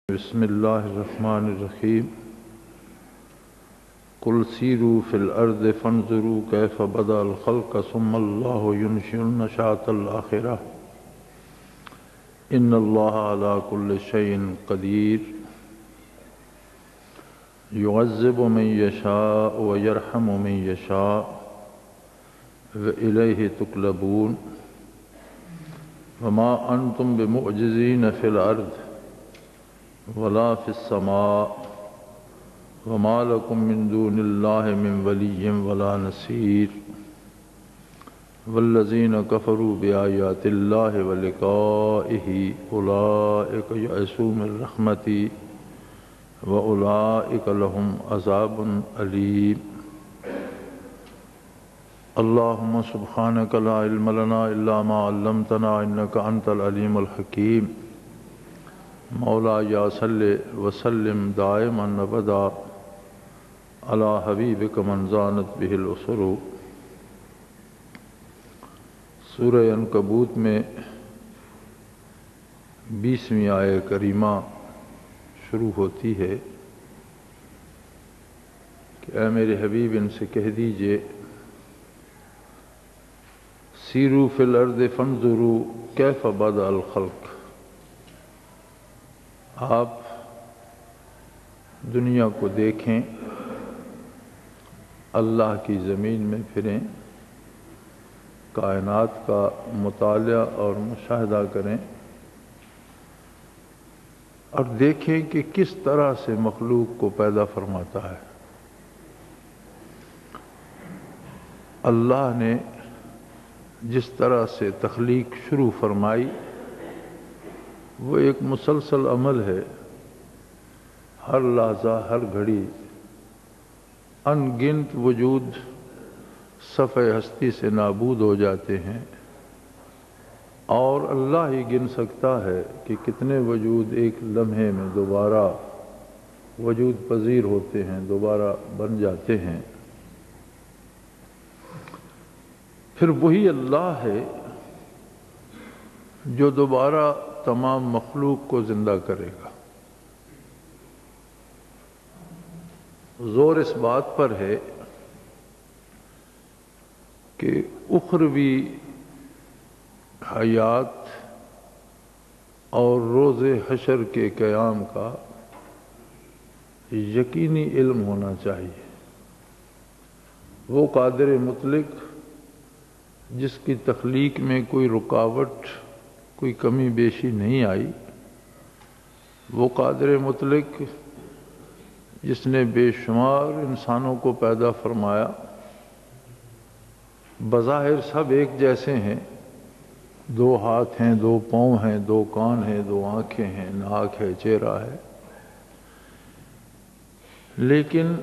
بسم اللہ الرحمن الرحیم قل سیروا فی الارض فانظروا کیف بدأ الخلق ثم اللہ ینشئ النشأة الآخرہ ان اللہ علی کل شیء قدیر یعذب من یشاء ویرحم من یشاء وإلیہ تقلبون وما انتم بمعجزین فی الارض ولا فی السماء وما لکم من دون اللہ من ولی ولا نصیر والذین کفروا بآیات اللہ ولقائہ اولئک یئسوا من رحمتی واولئک لهم عذاب علیم اللہم سبحانک لا علم لنا الا ما علمتنا انک انت العلیم الحکیم مولا یا صلی وسلم دائما ابدا علی حبیبک من زانت بہ الاسر۔ سورہ عنکبوت میں 20ویں آیہ کریمہ شروع ہوتی ہے کہ اے میرے حبیب ان سے کہہ دیجئے سیروا فی الارض فانظروا کیف بدأ الخلق، آپ دنیا کو دیکھیں، اللہ کی زمین میں پھریں، کائنات کا مطالعہ اور مشاہدہ کریں اور دیکھیں کہ کس طرح سے مخلوق کو پیدا فرماتا ہے۔ اللہ نے جس طرح سے تخلیق شروع فرمائی وہ ایک مسلسل عمل ہے، ہر لحظہ ہر گھڑی ان گنت وجود صفحہ ہستی سے نابود ہو جاتے ہیں اور اللہ ہی گن سکتا ہے کہ کتنے وجود ایک لمحے میں دوبارہ وجود پذیر ہوتے ہیں، دوبارہ بن جاتے ہیں۔ پھر وہی اللہ ہے جو دوبارہ تمام مخلوق کو زندہ کرے گا۔ زور اس بات پر ہے کہ اخروی حیات اور روز حشر کے قیام کا یقینی علم ہونا چاہیے۔ وہ قادر مطلق جس کی تخلیق میں کوئی رکاوٹ، کوئی کمی بیشی نہیں آئی، وہ قادر مطلق جس نے بے شمار انسانوں کو پیدا فرمایا، بظاہر سب ایک جیسے ہیں، 2 ہاتھ ہیں، 2 پاؤں ہیں، 2 کان ہیں، 2 آنکھیں ہیں، ناک ہے، چہرہ ہے، لیکن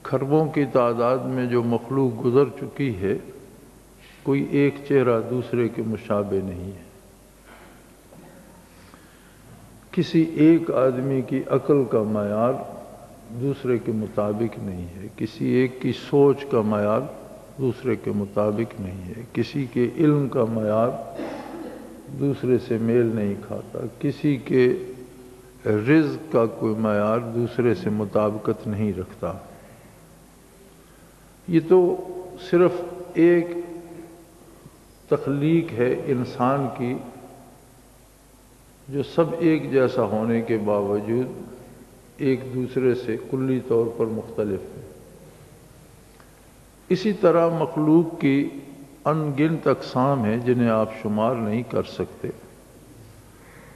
کھربوں کی تعداد میں جو مخلوق گزر چکی ہے، کوئی ایک چہرہ دوسرے کے مشابہ نہیں ہے۔ کسی ایک آدمی کی عقل کا معیار دوسرے کے مطابق نہیں ہے، کسی ایک کی سوچ کا معیار دوسرے کے مطابق نہیں ہے، کسی کے علم کا معیار دوسرے سے میل نہیں کھاتا، کسی کے رزق کا کوئی معیار دوسرے سے مطابقت نہیں رکھتا۔ یہ تو صرف ایک تخلیق ہے انسان کی جو سب ایک جیسا ہونے کے باوجود ایک دوسرے سے کلی طور پر مختلف ہے۔ اسی طرح مخلوق کی ان گنت اقسام ہیں جنہیں آپ شمار نہیں کر سکتے،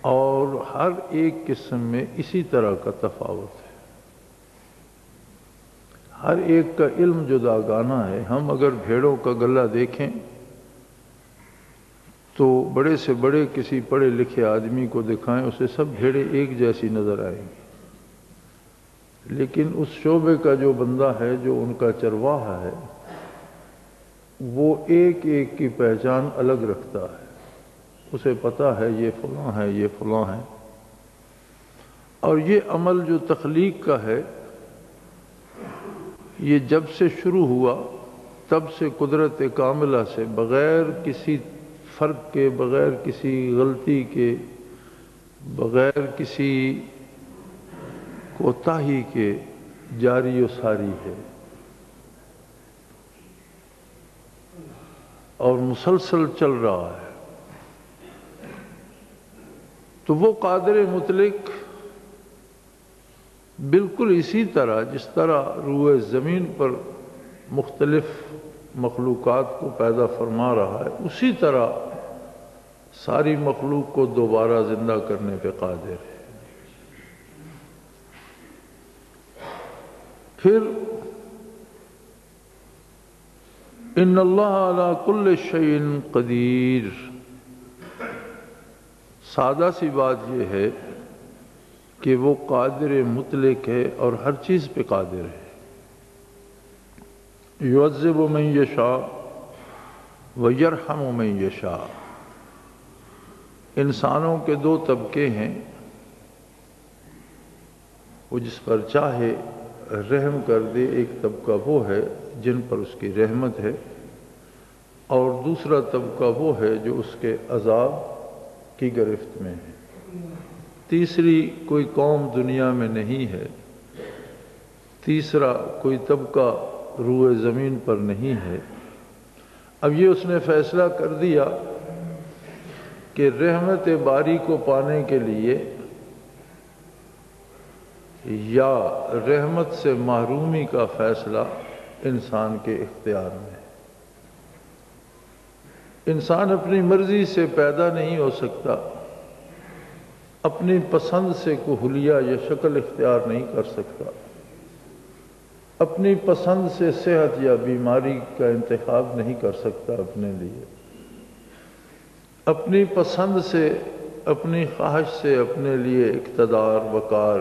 اور ہر ایک قسم میں اسی طرح کا تفاوت ہے، ہر ایک کا علم جداگانہ ہے۔ ہم اگر بھیڑوں کا گلہ دیکھیں تو بڑے سے بڑے کسی پڑھے لکھے آدمی کو دکھائیں، اسے سب بھیڑیں ایک جیسی نظر آئیں گی، لیکن اس شعبے کا جو بندہ ہے، جو ان کا چرواہا ہے، وہ ایک ایک کی پہچان الگ رکھتا ہے، اسے پتہ ہے یہ فلاں ہے، یہ فلاں ہے۔ اور یہ عمل جو تخلیق کا ہے، یہ جب سے شروع ہوا تب سے قدرت کاملہ سے بغیر کسی فرق کے، بغیر کسی غلطی کے، بغیر کسی کوتاہی کے جاری و ساری ہے اور مسلسل چل رہا ہے، تو وہ قادر مطلق بالکل اسی طرح جس طرح روئے زمین پر مختلف مخلوقات کو پیدا فرما رہا ہے، اسی طرح ساری مخلوق کو دوبارہ زندہ کرنے پہ قادر ہے۔ پھر ان اللہ علی کل شیء قدیر، سادہ سی بات یہ ہے کہ وہ قادر مطلق ہے اور ہر چیز پہ قادر ہے۔ یعذب من یشاء ویرحم من یشاء، انسانوں کے دو طبقے ہیں، وہ جس پر چاہے رحم کر دے، ایک طبقہ وہ ہے جن پر اس کی رحمت ہے، اور دوسرا طبقہ وہ ہے جو اس کے عذاب کی گرفت میں ہے۔ تیسری کوئی قوم دنیا میں نہیں ہے، تیسرا کوئی طبقہ روئے زمین پر نہیں ہے۔ اب یہ اس نے فیصلہ کر دیا کہ رحمت باری کو پانے کے لیے یا رحمت سے محرومی کا فیصلہ انسان کے اختیار میں ہے۔ انسان اپنی مرضی سے پیدا نہیں ہو سکتا، اپنی پسند سے کوئی حلیہ یا شکل اختیار نہیں کر سکتا، اپنی پسند سے صحت یا بیماری کا انتخاب نہیں کر سکتا اپنے لیے، اپنی پسند سے، اپنی خواہش سے اپنے لیے اقتدار، وقار،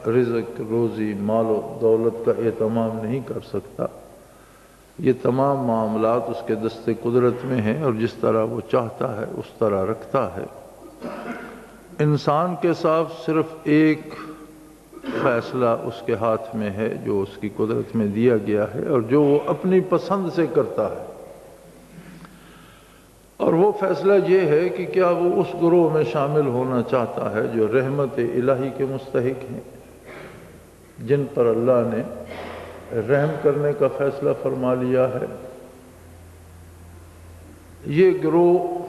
رزق، روزی، مال و دولت کا اہتمام نہیں کر سکتا۔ یہ تمام معاملات اس کے دست قدرت میں ہیں، اور جس طرح وہ چاہتا ہے اس طرح رکھتا ہے۔ انسان کے ساتھ صرف ایک فیصلہ اس کے ہاتھ میں ہے جو اس کی قدرت میں دیا گیا ہے، اور جو وہ اپنی پسند سے کرتا ہے، اور وہ فیصلہ یہ ہے کہ کیا وہ اس گروہ میں شامل ہونا چاہتا ہے جو رحمت الہی کے مستحق ہیں، جن پر اللہ نے رحم کرنے کا فیصلہ فرما لیا ہے۔ یہ گروہ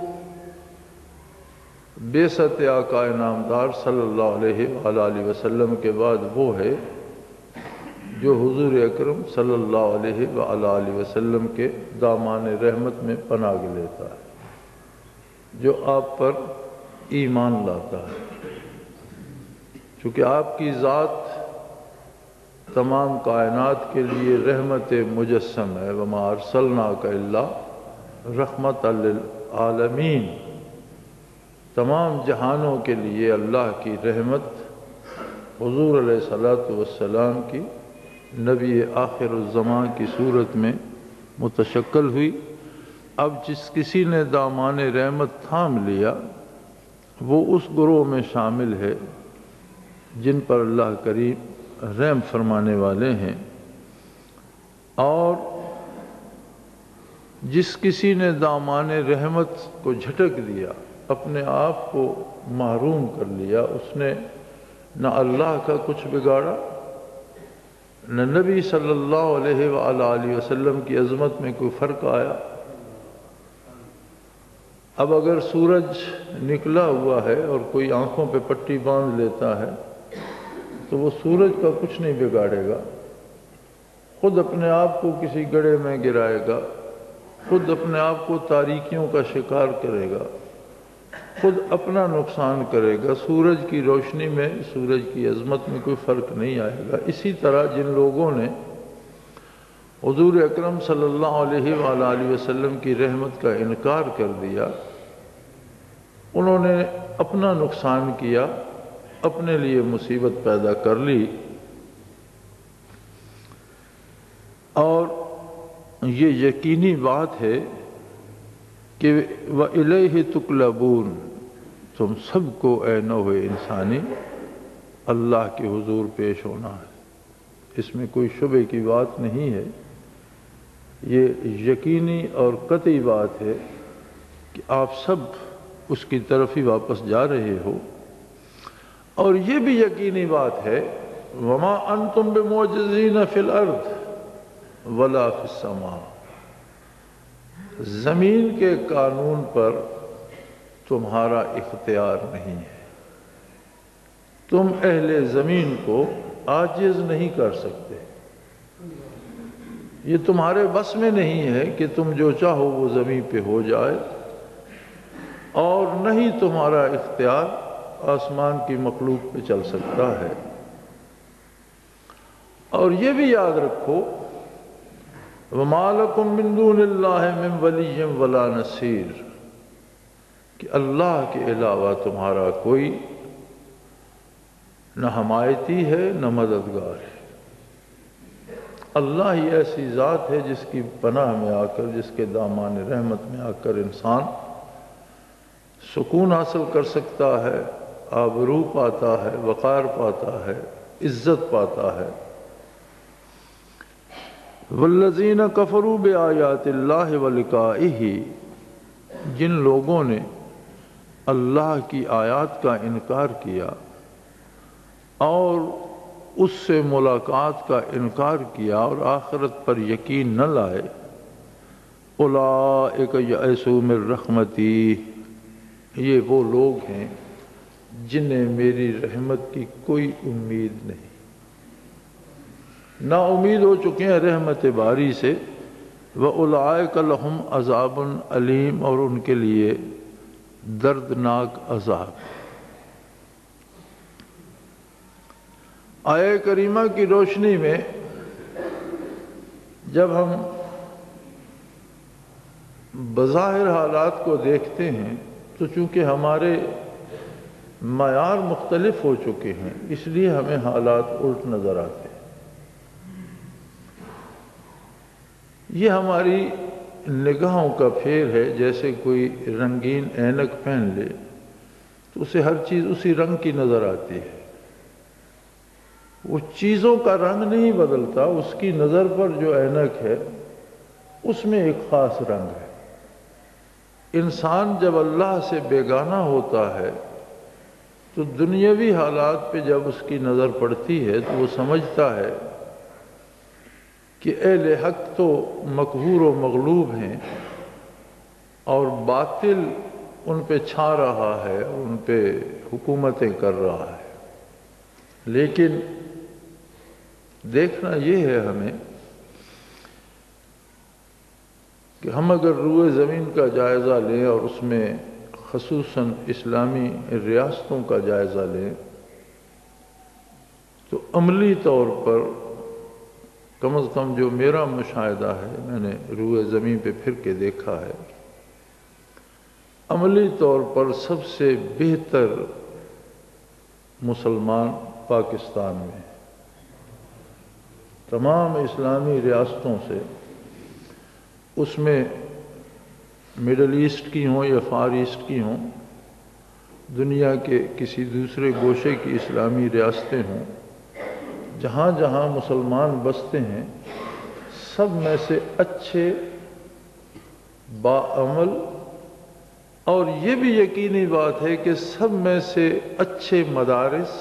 بعثت آقا نامدار صلی اللہ علیہ وآلہ وسلم کے بعد وہ ہے جو حضور اکرم صلی اللہ علیہ وآلہ وسلم کے دامان رحمت میں پناہ لیتا ہے، جو آپ پر ایمان لاتا ہے۔ چونکہ آپ کی ذات تمام کائنات کے لیے رحمت مجسم ہے، وما ارسلناک الا رحمت للعالمین، تمام جہانوں کے لیے اللہ کی رحمت حضور علیہ الصلوۃ والسلام کی نبی آخر الزمان کی صورت میں متشکل ہوئی۔ اب جس کسی نے دامان رحمت تھام لیا وہ اس گروہ میں شامل ہے جن پر اللہ کریم رحم فرمانے والے ہیں، اور جس کسی نے دامان رحمت کو جھٹک دیا، اپنے آپ کو محروم کر لیا، اس نے نہ اللہ کا کچھ بگاڑا، نہ نبی صلی اللہ علیہ وآلہ وسلم کی عظمت میں کوئی فرق آیا۔ اب اگر سورج نکلا ہوا ہے اور کوئی آنکھوں پہ پٹی باندھ لیتا ہے تو وہ سورج کا کچھ نہیں بگاڑے گا، خود اپنے آپ کو کسی گڑھے میں گرائے گا، خود اپنے آپ کو تاریکیوں کا شکار کرے گا، خود اپنا نقصان کرے گا۔ سورج کی روشنی میں، سورج کی عظمت میں کوئی فرق نہیں آئے گا۔ اسی طرح جن لوگوں نے حضور اکرم صلی اللہ علیہ وآلہ وسلم کی رحمت کا انکار کر دیا، انہوں نے اپنا نقصان کیا، اپنے لیے مصیبت پیدا کر لی، اور یہ یقینی بات ہے کہ وَإِلَيْهِ تُقْلَبُونَ، تم سب کو اے نوع انسانی اللہ کے حضور پیش ہونا ہے، اس میں کوئی شبے کی بات نہیں ہے۔ یہ یقینی اور قطعی بات ہے کہ آپ سب اس کی طرف ہی واپس جا رہے ہو، اور یہ بھی یقینی بات ہے وما انتم بمعجزین فی الارض ولا فی السماء، زمین کے قانون پر تمہارا اختیار نہیں ہے، تم اہل زمین کو عاجز نہیں کر سکتے، یہ تمہارے بس میں نہیں ہے کہ تم جو چاہو وہ زمین پہ ہو جائے، اور نہیں تمہارا اختیار آسمان کی مخلوق پہ چل سکتا ہے۔ اور یہ بھی یاد رکھو وَمَا لَكُم مِّن دُونِ اللَّهِ مِن وَلِيٍّ وَلَا نَصِيرٍ، کہ اللہ کے علاوہ تمہارا کوئی نہ حمایتی ہے نہ مددگار ہے۔ اللہ ہی ایسی ذات ہے جس کی پناہ میں آ کر، جس کے دامان رحمت میں آ کر انسان سکون حاصل کر سکتا ہے، آبرو پاتا ہے، وقار پاتا ہے، عزت پاتا ہے۔ والذین کفروا بآیات اللہ ولقائہ، جن لوگوں نے اللہ کی آیات کا انکار کیا اور اس سے ملاقات کا انکار کیا اور آخرت پر یقین نہ لائے، اولئک یئسوا من رحمتی، یہ وہ لوگ ہیں جنہیں میری رحمت کی کوئی امید نہیں، نا امید ہو چکے ہیں رحمت باری سے۔ وَأُولَئِكَ لَهُمْ عَذَابٌ علیم، اور ان کے لیے دردناک عذاب۔ آیہ کریمہ کی روشنی میں جب ہم بظاہر حالات کو دیکھتے ہیں تو چونکہ ہمارے معیار مختلف ہو چکے ہیں، اس لیے ہمیں حالات الٹ نظر آتے ہیں۔ یہ ہماری نگاہوں کا پھیر ہے، جیسے کوئی رنگین اینک پہن لے تو اسے ہر چیز اسی رنگ کی نظر آتی ہے، وہ چیزوں کا رنگ نہیں بدلتا، اس کی نظر پر جو اینک ہے اس میں ایک خاص رنگ ہے۔ انسان جب اللہ سے بیگانہ ہوتا ہے تو دنیاوی حالات پہ جب اس کی نظر پڑتی ہے تو وہ سمجھتا ہے کہ اہل حق تو مقہور و مغلوب ہیں اور باطل ان پہ چھا رہا ہے، ان پہ حکومتیں کر رہا ہے۔ لیکن دیکھنا یہ ہے ہمیں کہ ہم اگر روئے زمین کا جائزہ لیں اور اس میں خصوصاً اسلامی ریاستوں کا جائزہ لیں تو عملی طور پر کم از کم جو میرا مشاہدہ ہے، میں نے روئے زمین پہ پھر کے دیکھا ہے، عملی طور پر سب سے بہتر مسلمان پاکستان میں، تمام اسلامی ریاستوں سے، اس میں مڈل ایسٹ کی ہوں یا فار ایسٹ کی ہوں، دنیا کے کسی دوسرے گوشے کی اسلامی ریاستیں ہوں، جہاں جہاں مسلمان بستے ہیں، سب میں سے اچھے، باعمل، اور یہ بھی یقینی بات ہے کہ سب میں سے اچھے مدارس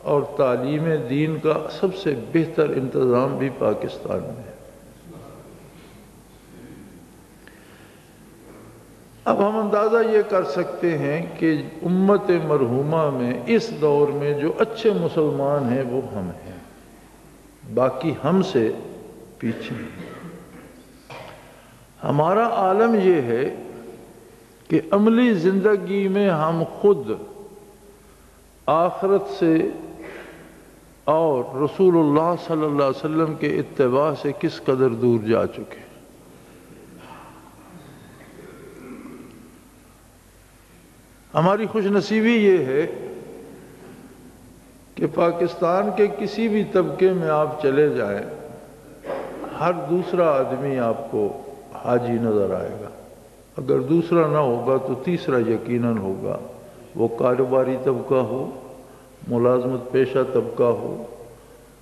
اور تعلیم دین کا سب سے بہتر انتظام بھی پاکستان میں ہے۔ اب ہم اندازہ یہ کر سکتے ہیں کہ امت مرحومہ میں اس دور میں جو اچھے مسلمان ہیں وہ ہم ہیں، باقی ہم سے پیچھے ہیں۔ ہمارا عالم یہ ہے کہ عملی زندگی میں ہم خود آخرت سے اور رسول اللہ صلی اللہ علیہ وسلم کے اتباع سے کس قدر دور جا چکے۔ ہماری خوش نصیبی یہ ہے کہ پاکستان کے کسی بھی طبقے میں آپ چلے جائیں، ہر دوسرا آدمی آپ کو حاجی نظر آئے گا، اگر دوسرا نہ ہوگا تو تیسرا یقیناً ہوگا، وہ کاروباری طبقہ ہو، ملازمت پیشہ طبقہ ہو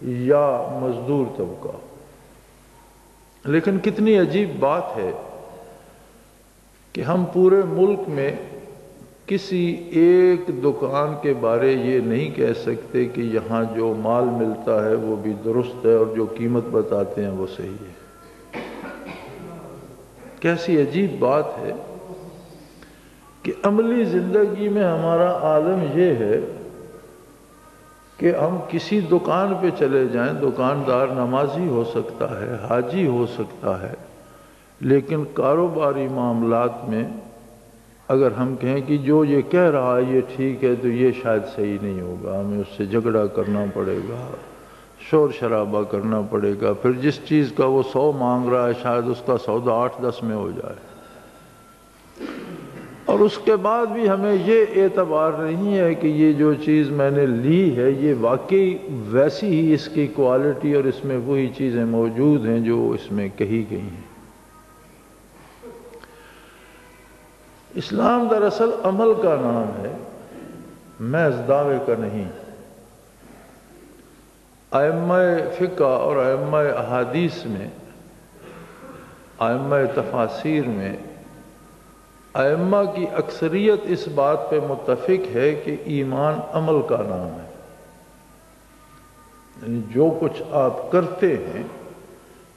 یا مزدور طبقہ ہو۔ لیکن کتنی عجیب بات ہے کہ ہم پورے ملک میں کسی ایک دکان کے بارے یہ نہیں کہہ سکتے کہ یہاں جو مال ملتا ہے وہ بھی درست ہے اور جو قیمت بتاتے ہیں وہ صحیح ہے۔ کیسی عجیب بات ہے کہ عملی زندگی میں ہمارا عالم یہ ہے کہ ہم کسی دکان پہ چلے جائیں، دکاندار نمازی ہو سکتا ہے، حاجی ہو سکتا ہے، لیکن کاروباری معاملات میں اگر ہم کہیں کہ جو یہ کہہ رہا ہے یہ ٹھیک ہے تو یہ شاید صحیح نہیں ہوگا، ہمیں اس سے جھگڑا کرنا پڑے گا، شور شرابہ کرنا پڑے گا، پھر جس چیز کا وہ 100 مانگ رہا ہے شاید اس کا سودا 8-10 میں ہو جائے، اور اس کے بعد بھی ہمیں یہ اعتبار نہیں ہے کہ یہ جو چیز میں نے لی ہے یہ واقعی ویسی ہی اس کی کوالٹی اور اس میں وہی چیزیں موجود ہیں جو اس میں کہی گئی ہیں۔ اسلام دراصل عمل کا نام ہے، محض دعوے کا نہیں۔ ائمہ فقہ اور ائمہ احادیث میں، ائمہ تفاسیر میں ائمہ کی اکثریت اس بات پہ متفق ہے کہ ایمان عمل کا نام ہے، یعنی جو کچھ آپ کرتے ہیں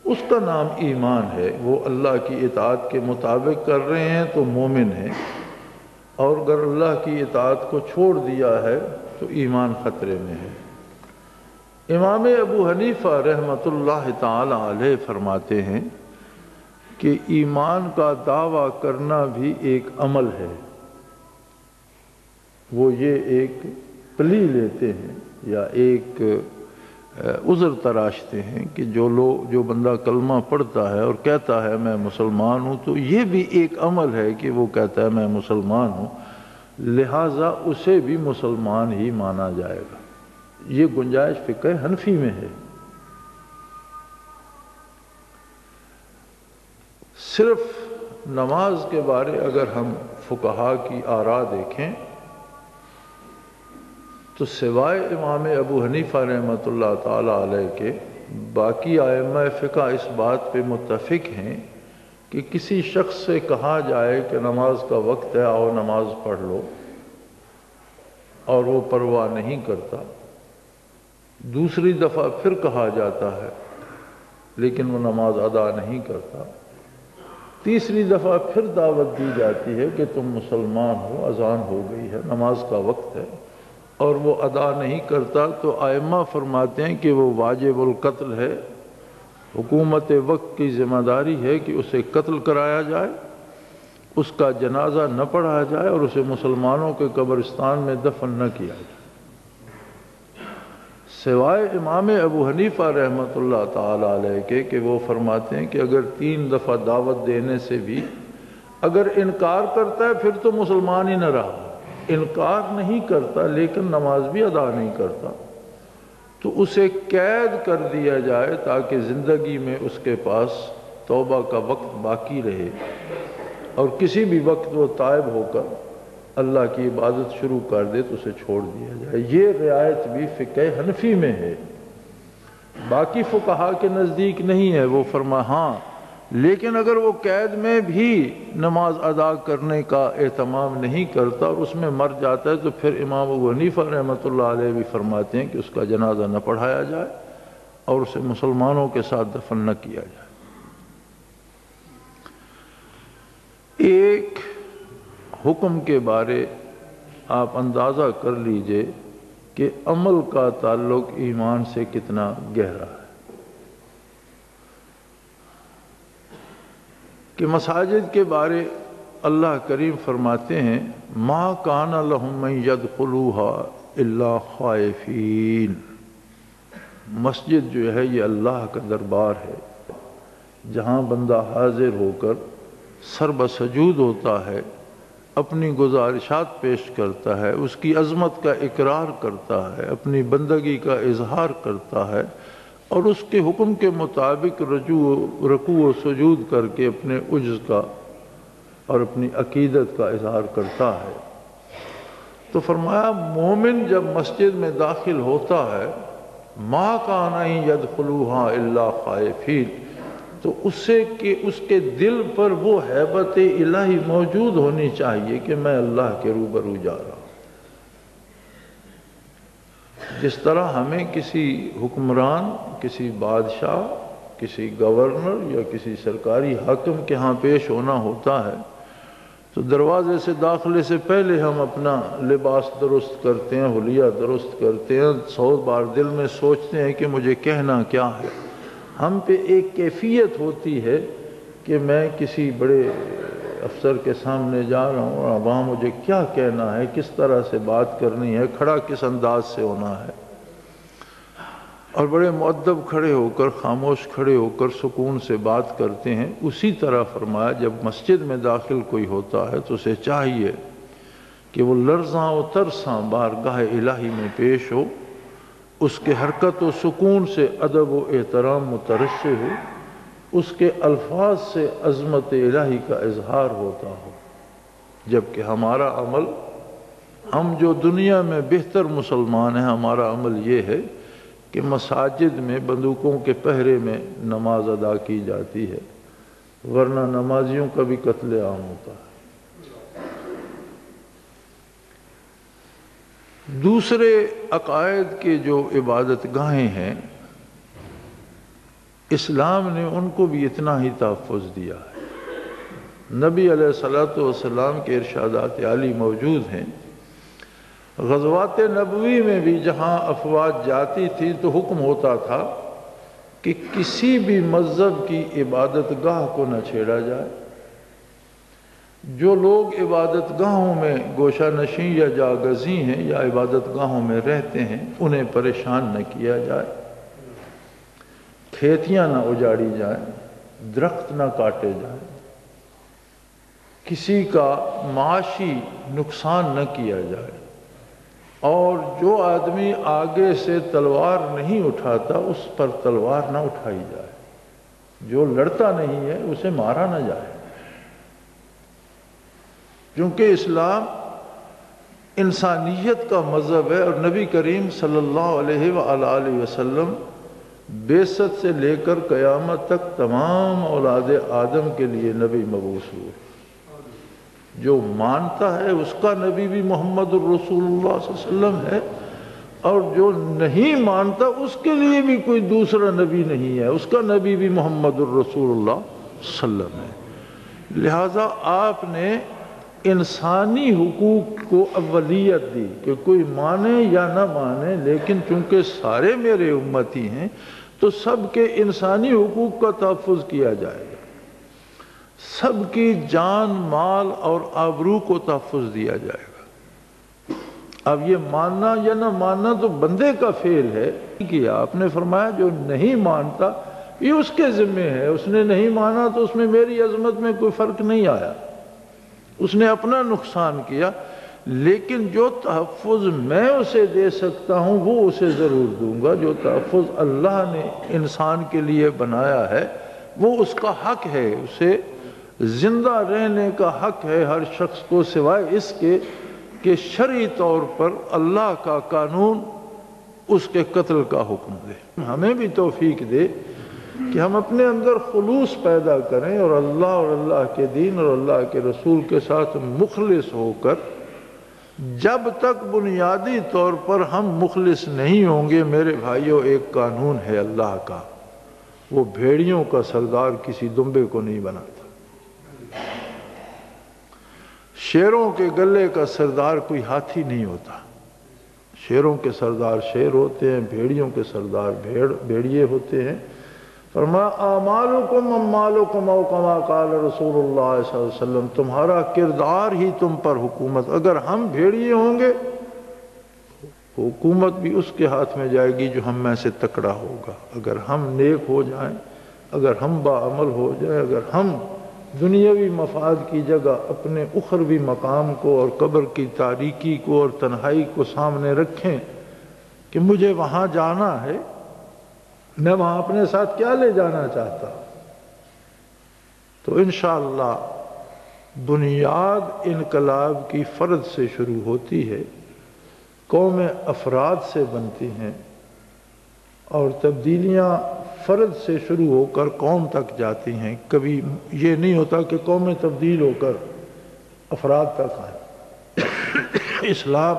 اس کا نام ایمان ہے۔ وہ اللہ کی اطاعت کے مطابق کر رہے ہیں تو مومن ہیں، اور اگر اللہ کی اطاعت کو چھوڑ دیا ہے تو ایمان خطرے میں ہے۔ امام ابو حنیفہ رحمۃ اللہ تعالی علیہ فرماتے ہیں کہ ایمان کا دعویٰ کرنا بھی ایک عمل ہے۔ وہ یہ ایک پلی لیتے ہیں یا ایک عذر تراشتے ہیں کہ جو بندہ کلمہ پڑھتا ہے اور کہتا ہے میں مسلمان ہوں تو یہ بھی ایک عمل ہے کہ وہ کہتا ہے میں مسلمان ہوں، لہٰذا اسے بھی مسلمان ہی مانا جائے گا۔ یہ گنجائش فقہ حنفی میں ہے۔ صرف نماز کے بارے اگر ہم فقہا کی آراء دیکھیں تو سوائے امام ابو حنیفہ رحمۃ اللہ تعالی علیہ کے باقی ائمہ فقہ اس بات پہ متفق ہیں کہ کسی شخص سے کہا جائے کہ نماز کا وقت ہے آؤ نماز پڑھ لو، اور وہ پرواہ نہیں کرتا، دوسری دفعہ پھر کہا جاتا ہے لیکن وہ نماز ادا نہیں کرتا، تیسری دفعہ پھر دعوت دی جاتی ہے کہ تم مسلمان ہو، اذان ہو گئی ہے، نماز کا وقت ہے، اور وہ ادا نہیں کرتا، تو ائمہ فرماتے ہیں کہ وہ واجب القتل ہے۔ حکومت وقت کی ذمہ داری ہے کہ اسے قتل کرایا جائے، اس کا جنازہ نہ پڑھایا جائے اور اسے مسلمانوں کے قبرستان میں دفن نہ کیا جائے۔ سوائے امام ابو حنیفہ رحمۃ اللہ تعالی علیہ کے کہ وہ فرماتے ہیں کہ اگر 3 دفعہ دعوت دینے سے بھی اگر انکار کرتا ہے پھر تو مسلمان ہی نہ رہا، انکار نہیں کرتا لیکن نماز بھی ادا نہیں کرتا تو اسے قید کر دیا جائے تاکہ زندگی میں اس کے پاس توبہ کا وقت باقی رہے، اور کسی بھی وقت وہ تائب ہو کر اللہ کی عبادت شروع کر دے تو اسے چھوڑ دیا جائے۔ یہ رعایت بھی فقہ حنفی میں ہے، باقی فقہا کے نزدیک نہیں ہے۔ وہ ہاں لیکن اگر وہ قید میں بھی نماز ادا کرنے کا اہتمام نہیں کرتا اور اس میں مر جاتا ہے تو پھر امام ابو حنیفہ رحمۃ اللہ علیہ بھی فرماتے ہیں کہ اس کا جنازہ نہ پڑھایا جائے اور اسے مسلمانوں کے ساتھ دفن نہ کیا جائے۔ ایک حکم کے بارے آپ اندازہ کر لیجئے کہ عمل کا تعلق ایمان سے کتنا گہرا ہے، کہ مساجد کے بارے اللہ کریم فرماتے ہیں ما کان لہم من یدخلوها الا خائفین۔ مسجد جو ہے یہ اللہ کا دربار ہے جہاں بندہ حاضر ہو کر سر بسجود ہوتا ہے، اپنی گزارشات پیش کرتا ہے، اس کی عظمت کا اقرار کرتا ہے، اپنی بندگی کا اظہار کرتا ہے، اور اس کے حکم کے مطابق رکوع و سجود کر کے اپنے عجز کا اور اپنی عقیدت کا اظہار کرتا ہے۔ تو فرمایا مومن جب مسجد میں داخل ہوتا ہے ما کان یدخلوها الا خائفین، تو اسے کہ اس کے دل پر وہ ہیبت الہی موجود ہونی چاہیے کہ میں اللہ کے روبرو جا رہا ہوں۔ جس طرح ہمیں کسی حکمران، کسی بادشاہ، کسی گورنر یا کسی سرکاری حاکم کے ہاں پیش ہونا ہوتا ہے تو دروازے سے داخلے سے پہلے ہم اپنا لباس درست کرتے ہیں، حلیہ درست کرتے ہیں، 100 بار دل میں سوچتے ہیں کہ مجھے کہنا کیا ہے۔ ہم پہ ایک کیفیت ہوتی ہے کہ میں کسی بڑے افسر کے سامنے جا رہا ہوں اور وہاں مجھے کیا کہنا ہے، کس طرح سے بات کرنی ہے، کھڑا کس انداز سے ہونا ہے، اور بڑے مؤدب کھڑے ہو کر، خاموش کھڑے ہو کر سکون سے بات کرتے ہیں۔ اسی طرح فرمایا جب مسجد میں داخل کوئی ہوتا ہے تو اسے چاہیے کہ وہ لرزاں و ترساں بارگاہ الہی میں پیش ہو، اس کے حرکت و سکون سے ادب و احترام مترشح ہو، اس کے الفاظ سے عظمت الہی کا اظہار ہوتا ہو، جبکہ ہمارا عمل، ہم جو دنیا میں بہتر مسلمان ہیں، ہمارا عمل یہ ہے کہ مساجد میں بندوقوں کے پہرے میں نماز ادا کی جاتی ہے، ورنہ نمازیوں کا بھی قتل عام ہوتا ہے۔ دوسرے عقائد کے جو عبادت گاہیں ہیں، اسلام نے ان کو بھی اتنا ہی تحفظ دیا ہے۔ نبی علیہ الصلوۃ والسلام کے ارشادات عالی موجود ہیں۔ غزوات نبوی میں بھی جہاں افواج جاتی تھی تو حکم ہوتا تھا کہ کسی بھی مذہب کی عبادت گاہ کو نہ چھیڑا جائے۔ جو لوگ عبادت گاہوں میں گوشہ نشین یا جاگزی ہیں یا عبادت گاہوں میں رہتے ہیں انہیں پریشان نہ کیا جائے، کھیتیاں نہ اجاڑی جائیں، درخت نہ کاٹے جائیں، کسی کا معاشی نقصان نہ کیا جائے، اور جو آدمی آگے سے تلوار نہیں اٹھاتا اس پر تلوار نہ اٹھائی جائے، جو لڑتا نہیں ہے اسے مارا نہ جائے، کیونکہ اسلام انسانیت کا مذہب ہے، اور نبی کریم صلی اللہ علیہ وآلہ وسلم بعثت سے لے کر قیامت تک تمام اولاد آدم کے لیے نبی مبعوث ہوئے۔ جو مانتا ہے اس کا نبی بھی محمد الرسول اللہ صلی اللہ علیہ وسلم ہے، اور جو نہیں مانتا اس کے لیے بھی کوئی دوسرا نبی نہیں ہے، اس کا نبی بھی محمد الرسول اللہ صلی اللہ علیہ وسلم ہے۔ لہٰذا آپ نے انسانی حقوق کو اولیت دی کہ کوئی مانے یا نہ مانے، لیکن چونکہ سارے میرے امتی ہیں تو سب کے انسانی حقوق کا تحفظ کیا جائے گا، سب کی جان، مال اور آبرو کو تحفظ دیا جائے گا۔ اب یہ ماننا یا نہ ماننا تو بندے کا فعل ہے کہ آپ نے فرمایا جو نہیں مانتا یہ اس کے ذمہ ہے، اس نے نہیں مانا تو اس میں میری عظمت میں کوئی فرق نہیں آیا، اس نے اپنا نقصان کیا، لیکن جو تحفظ میں اسے دے سکتا ہوں وہ اسے ضرور دوں گا۔ جو تحفظ اللہ نے انسان کے لیے بنایا ہے وہ اس کا حق ہے، اسے زندہ رہنے کا حق ہے ہر شخص کو، سوائے اس کے کہ شرعی طور پر اللہ کا قانون اس کے قتل کا حکم دے۔ ہمیں بھی توفیق دے کہ ہم اپنے اندر خلوص پیدا کریں اور اللہ کے دین اور اللہ کے رسول کے ساتھ مخلص ہو کر، جب تک بنیادی طور پر ہم مخلص نہیں ہوں گے میرے بھائیوں، ایک قانون ہے اللہ کا، وہ بھیڑیوں کا سردار کسی دمبے کو نہیں بناتا، شیروں کے گلے کا سردار کوئی ہاتھی نہیں ہوتا، شیروں کے سردار شیر ہوتے ہیں، بھیڑیوں کے سردار بھیڑیے ہوتے ہیں۔ فرمایا اعمالکم اموالکم او کما قال رسول اللہ صلی اللہ علیہ وسلم، تمہارا کردار ہی تم پر حکومت، اگر ہم بھیڑیے ہوں گے حکومت بھی اس کے ہاتھ میں جائے گی جو ہم میں سے تکڑا ہوگا۔ اگر ہم نیک ہو جائیں، اگر ہم باعمل ہو جائیں، اگر ہم دنیاوی مفاد کی جگہ اپنے اخروی مقام کو اور قبر کی تاریکی کو اور تنہائی کو سامنے رکھیں کہ مجھے وہاں جانا ہے، میں وہاں اپنے ساتھ کیا لے جانا چاہتا ہوں، تو انشاءاللہ بنیاد انقلاب کی فرد سے شروع ہوتی ہے، قومیں افراد سے بنتی ہیں، اور تبدیلیاں فرد سے شروع ہو کر قوم تک جاتی ہیں. کبھی یہ نہیں ہوتا کہ قومیں تبدیل ہو کر افراد تک آئیں. اسلام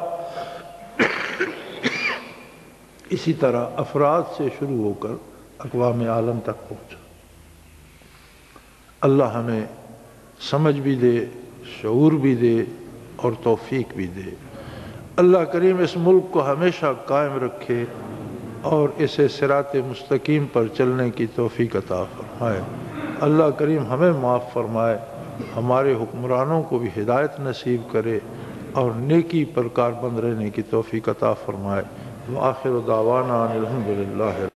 اسی طرح افراد سے شروع ہو کر اقوام عالم تک پہنچا. اللہ ہمیں سمجھ بھی دے، شعور بھی دے اور توفیق بھی دے. اللہ کریم اس ملک کو ہمیشہ قائم رکھے اور اسے صراط مستقیم پر چلنے کی توفیق عطا فرمائے. اللہ کریم ہمیں معاف فرمائے، ہمارے حکمرانوں کو بھی ہدایت نصیب کرے اور نیکی پر کاربند رہنے کی توفیق عطا فرمائے. وآخر دعوانا ان الحمد للہ.